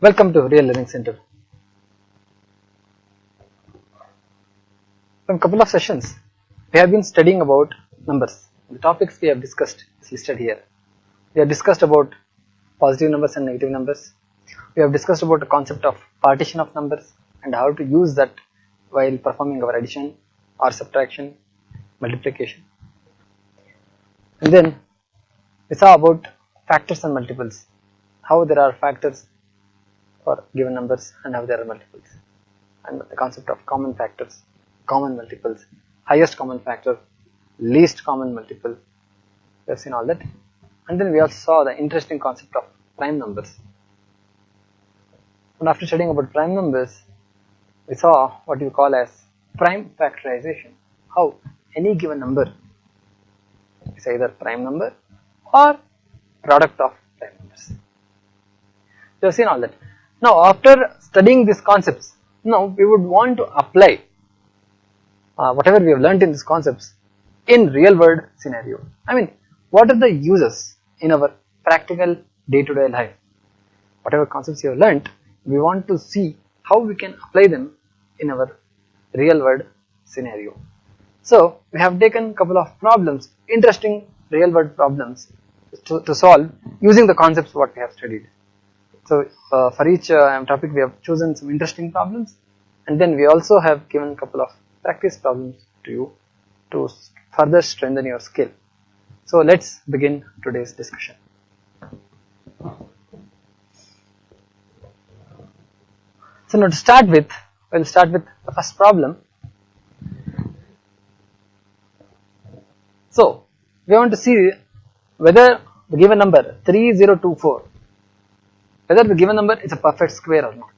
Welcome to Real Learning Center. From a couple of sessions, we have been studying about numbers. The topics we have discussed is listed here. We have discussed about positive numbers and negative numbers. We have discussed about the concept of partition of numbers and how to use that while performing our addition or subtraction, multiplication. And then we saw about factors and multiples, how there are factors for given numbers and how there are multiples, and the concept of common factors, common multiples, highest common factor, least common multiple. We have seen all that. And then we also saw the interesting concept of prime numbers. And after studying about prime numbers, we saw what you call as prime factorization, how any given number is either prime number or product of prime numbers. We have seen all that. Now after studying these concepts, now we would want to apply whatever we have learnt in these concepts in real world scenario. I mean, what are the uses in our practical day-to-day life? Whatever concepts you have learnt, we want to see how we can apply them in our real world scenario. So we have taken a couple of problems, interesting real world problems to solve using the concepts what we have studied. So for each topic we have chosen some interesting problems, and then we also have given a couple of practice problems to you to further strengthen your skill. So let's begin today's discussion. So now to start with, we'll start with the first problem. So we want to see whether the given number 3024, whether the given number is a perfect square or not.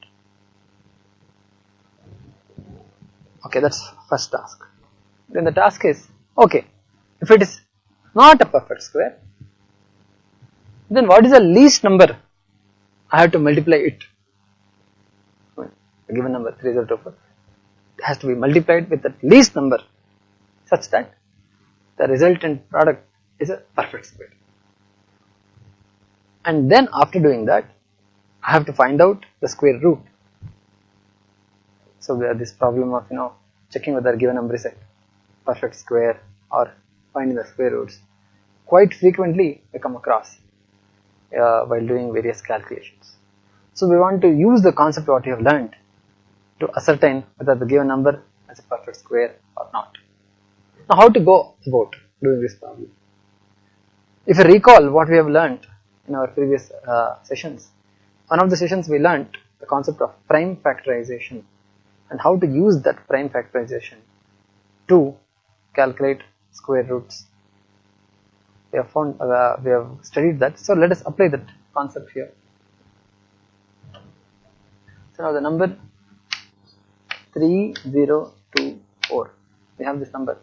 Okay, that's first task. Then the task is, okay, if it is not a perfect square, then what is the least number I have to multiply it? The given number 3024 has to be multiplied with the least number such that the resultant product is a perfect square. And then after doing that, I have to find out the square root. So we have this problem of checking whether a given number is a perfect square or finding the square roots. Quite frequently we come across while doing various calculations. So we want to use the concept what you have learned to ascertain whether the given number is a perfect square or not. Now how to go about doing this problem? If you recall what we have learned in our previous sessions, one of the sessions we learned the concept of prime factorization and how to use that prime factorization to calculate square roots. We have found, we have studied that. So let us apply that concept here. So now the number 3024, we have this number.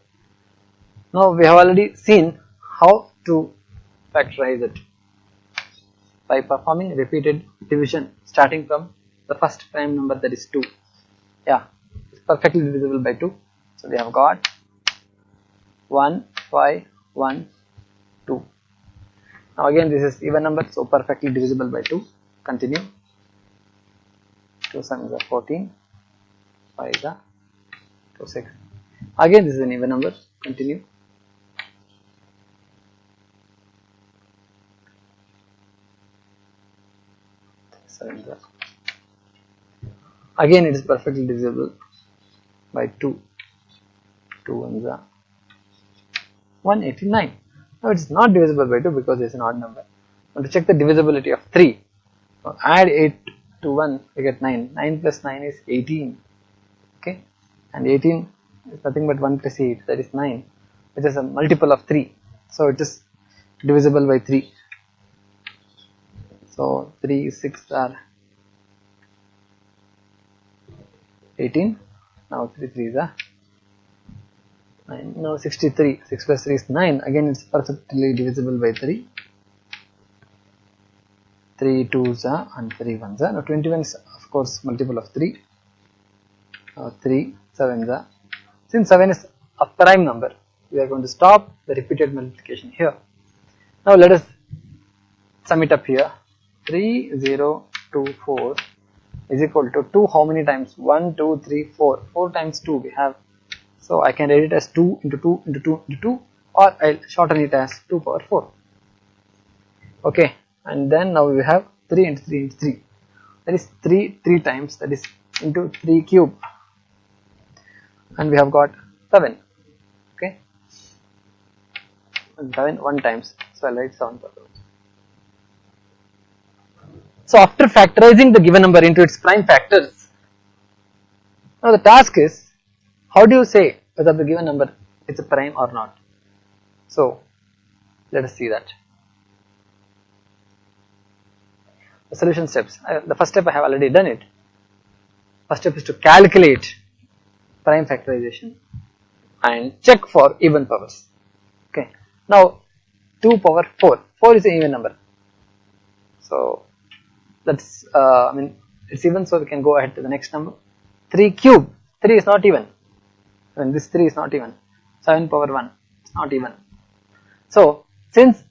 Now we have already seen how to factorize it by performing repeated division starting from the first prime number, that is 2. Yeah, it's perfectly divisible by 2. So we have got 1, 5, 1, 2. Now again this is even number, so perfectly divisible by 2. Continue. 2 7s are 14, 5 are 2 6. Again this is an even number. Continue. 7s are. Again it is perfectly divisible by 2. 2 1s are 189. Now it is not divisible by 2 because it is an odd number. Now to check the divisibility of 3, now add 8 to 1, we get 9. 9 plus 9 is 18. Okay, and 18 is nothing but 1 plus 8, that is 9, which is a multiple of 3. So it is divisible by 3. So 3 6 are 18. Now 3 3s are 9. Now 63. 6 plus 3 is 9. Again it's perfectly divisible by 3. 3 2s are and 3 1s are. Now 21 is of course multiple of 3. 3 7s are. Since 7 is a prime number, we are going to stop the repeated multiplication here. Now let us sum it up here. 3024 is equal to 2 how many times? 1, 2, 3, 4. 4 times 2 we have. So I can write it as 2 into 2 into 2 into 2, or I'll shorten it as 2 power 4. Okay, and then now we have 3 into 3 into 3. That is 3 times, that is into 3 cube. And we have got 7. Okay, and 7 1 times. So I'll write 7 power 4. So after factorizing the given number into its prime factors, now the task is, how do you say whether the given number is a prime or not? So let us see that. The solution steps. The first step I have already done it. First step is to calculate prime factorization and check for even powers. Okay. Now 2 power 4. 4 is an even number. So that's it's even, so we can go ahead to the next number. 3 cube. 3 is not even. This 3 is not even. 7 power 1 is not even. So since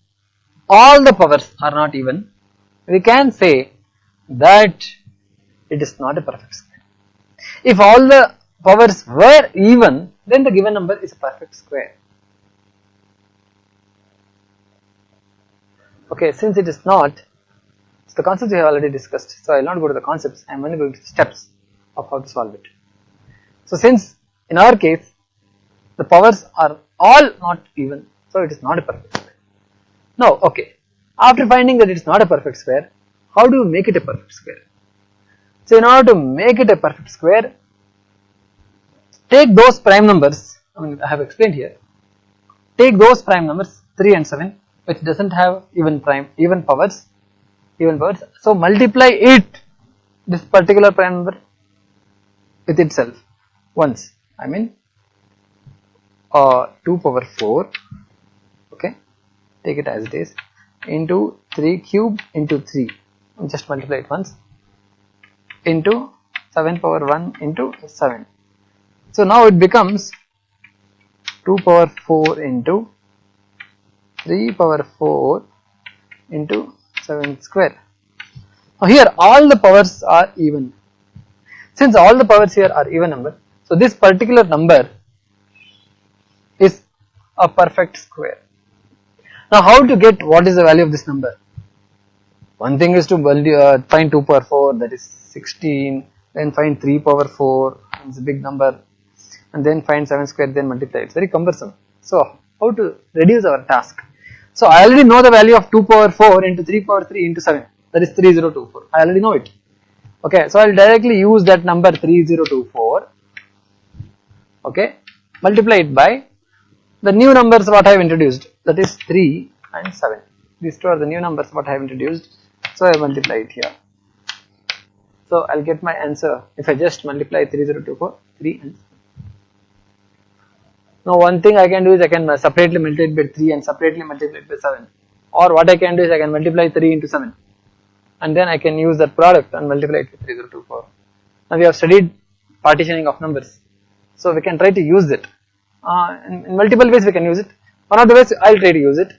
all the powers are not even, we can say that it is not a perfect square. If all the powers were even, then the given number is a perfect square. Okay, since it is not, so the concepts we have already discussed, so I will not go to the concepts, I am only going to the steps of how to solve it. So since in our case the powers are all not even, so it is not a perfect square. Now, okay, after finding that it is not a perfect square, how do you make it a perfect square? So in order to make it a perfect square, take those prime numbers, I have explained here, take those prime numbers 3 and 7 which doesn't have even powers, so multiply it, this particular prime number, with itself once, 2 power 4, okay, take it as it is, into 3 cube into 3, just multiply it once, into 7 power 1 into 7. So now it becomes 2 power 4 into 3 power 4 into 7 square. Now here all the powers are even. Since all the powers here are even number, so this particular number is a perfect square. Now how to get what is the value of this number? One thing is to find 2 power 4, that is 16, then find 3 power 4, it's a big number, and then find 7 square, then multiply. It's very cumbersome. So how to reduce our task? So I already know the value of 2 power 4 into 3 power 3 into 7, that is 3024. I already know it. Okay, so I will directly use that number 3024, okay, multiply it by the new numbers what I have introduced, that is 3 and 7. These two are the new numbers what I have introduced, so I multiply it here. So I will get my answer if I just multiply 3024, 3 and 7. Now one thing I can do is I can separately multiply by 3 and separately multiply by 7, or what I can do is I can multiply 3 into 7 and then I can use that product and multiply it with 3024. Now we have studied partitioning of numbers, so we can try to use it. In multiple ways we can use it. One of the ways I will try to use it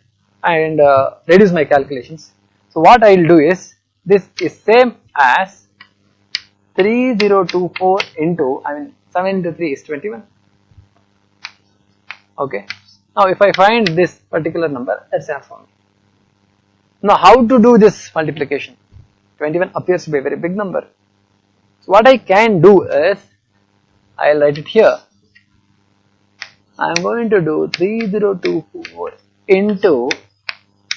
and reduce my calculations. So what I will do is, this is same as 3024 into, 7 into 3 is 21. Okay. Now if I find this particular number, that's enough for me. Now how to do this multiplication? 21 appears to be a very big number. So what I can do is, I will write it here. I am going to do 3024 into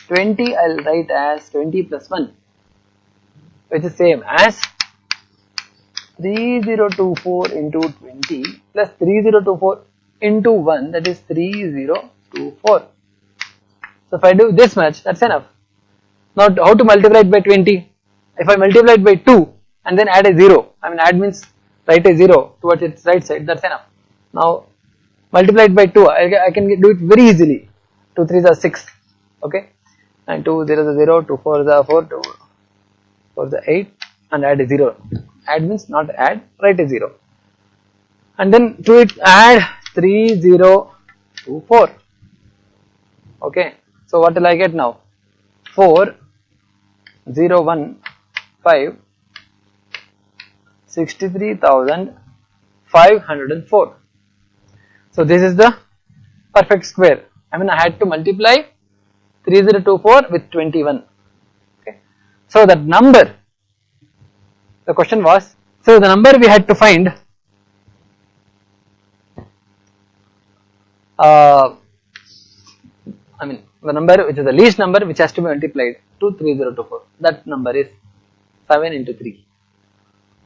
20, I will write as 20 plus 1, which is same as 3024 into 20 plus 3024 into 1, that is 3024. So if I do this much, that's enough. Now how to multiply it by 20? If I multiply it by 2 and then add a 0, add means write a 0 towards its right side, that's enough. Now multiply it by 2, I can do it very easily. 2 3s are 6, okay, and 2 0s are 0, 2 4s are 4, 2 4s are 8, and add a 0. Add means not add, write a 0. And then to it add 3024. Okay, so what will I get now? 4 0 1 5 63,504. So this is the perfect square. I mean, I had to multiply 3024 with 21. Okay. So that number, the question was, so the number we had to find, I mean the number which is the least number which has to be multiplied to 3024. That number is 7 into 3.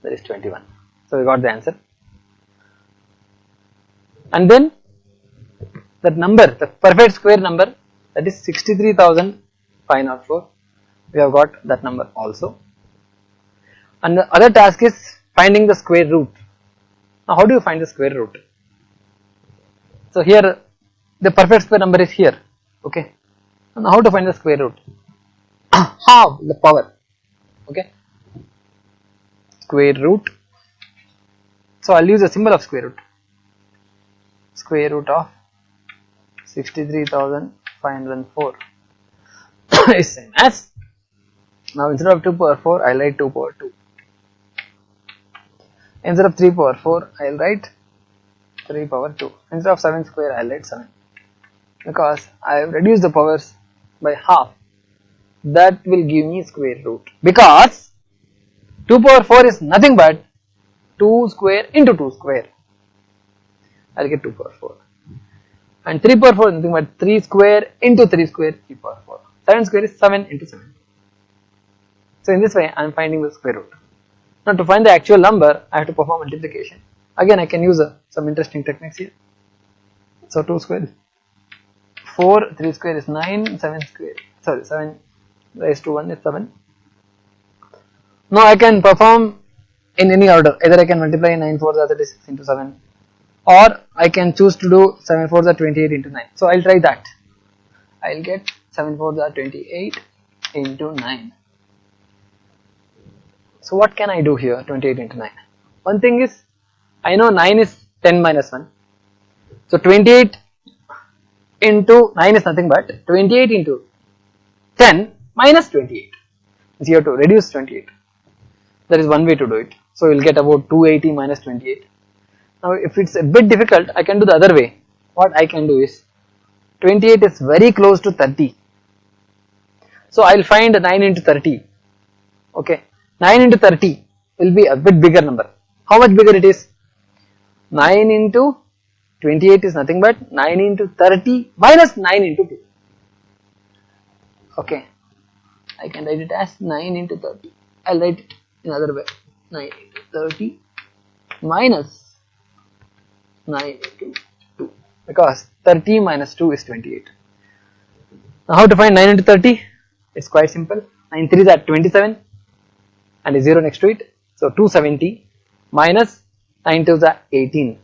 That is 21. So we got the answer. And then that number, the perfect square number, that is 63,504. We have got that number also. And the other task is finding the square root. Now how do you find the square root? So here the perfect square number is here. Okay. Now how to find the square root? Half the power. Okay. Square root. So I'll use a symbol of square root. Square root of 63,504 is same as, now instead of 2 power 4 I'll write 2 power 2. Instead of 3 power 4 I'll write 3 power 2. Instead of 7 square I'll write 7, because I have reduced the powers by half. That will give me square root, because 2 power 4 is nothing but 2 square into 2 square. I'll get 2 power 4. And 3 power 4 is nothing but 3 square into 3 square, 3 power 4. 7 square is 7 into 7. So in this way I am finding the square root. Now to find the actual number I have to perform multiplication. Again I can use some interesting techniques here. So 2 square 4, 3 square is 9, 7 square, sorry 7 raised to 1 is 7. Now I can perform in any order. Either I can multiply 9 4 that is 6 into 7, or I can choose to do 7 4 28 into 9. So I'll try that. I'll get 7 4 28 into 9. So what can I do here? 28 into 9. One thing is, I know 9 is 10 minus 1. So 28 into 9 is nothing but 28 into 10 minus 28. So you have to reduce 28. That is one way to do it. So you'll get about 280 minus 28. Now if it's a bit difficult, I can do the other way. What I can do is, 28 is very close to 30. So I'll find 9 into 30. Okay. 9 into 30 will be a bit bigger number. How much bigger it is? 9 into 28 is nothing but 9 into 30 minus 9 into 2. Okay. I can write it as 9 into 30. I'll write it in another way. 9 into 30 minus 9 into 2. Because 30 minus 2 is 28. Now how to find 9 into 30? It's quite simple. 9 3s are 27 and a 0 next to it. So 270 minus 9 2s are 18.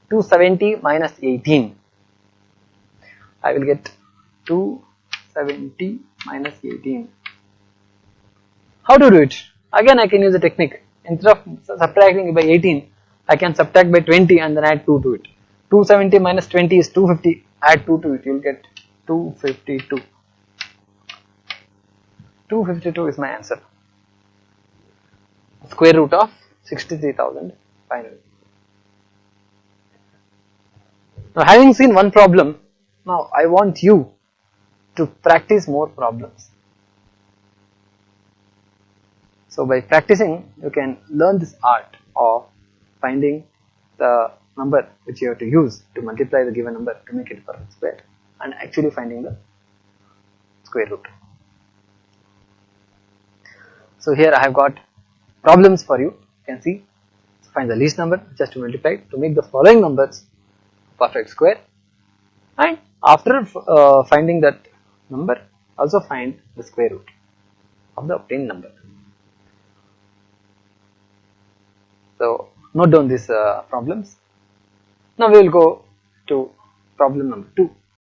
270 minus 18. I will get 270 minus 18. How to do it? Again I can use a technique. Instead of subtracting by 18, I can subtract by 20 and then add 2 to it. 270 minus 20 is 250. Add 2 to it, you will get 252. 252 is my answer. Square root of 63,500. Now having seen one problem, now I want you to practice more problems. So by practicing, you can learn this art of finding the number which you have to use to multiply the given number to make it a perfect square, and actually finding the square root. So here I have got problems for you. You can see, find the least number which has to multiply to make the following numbers perfect square, and after finding that number, also find the square root of the obtained number. So note down these problems. Now we will go to problem number 2.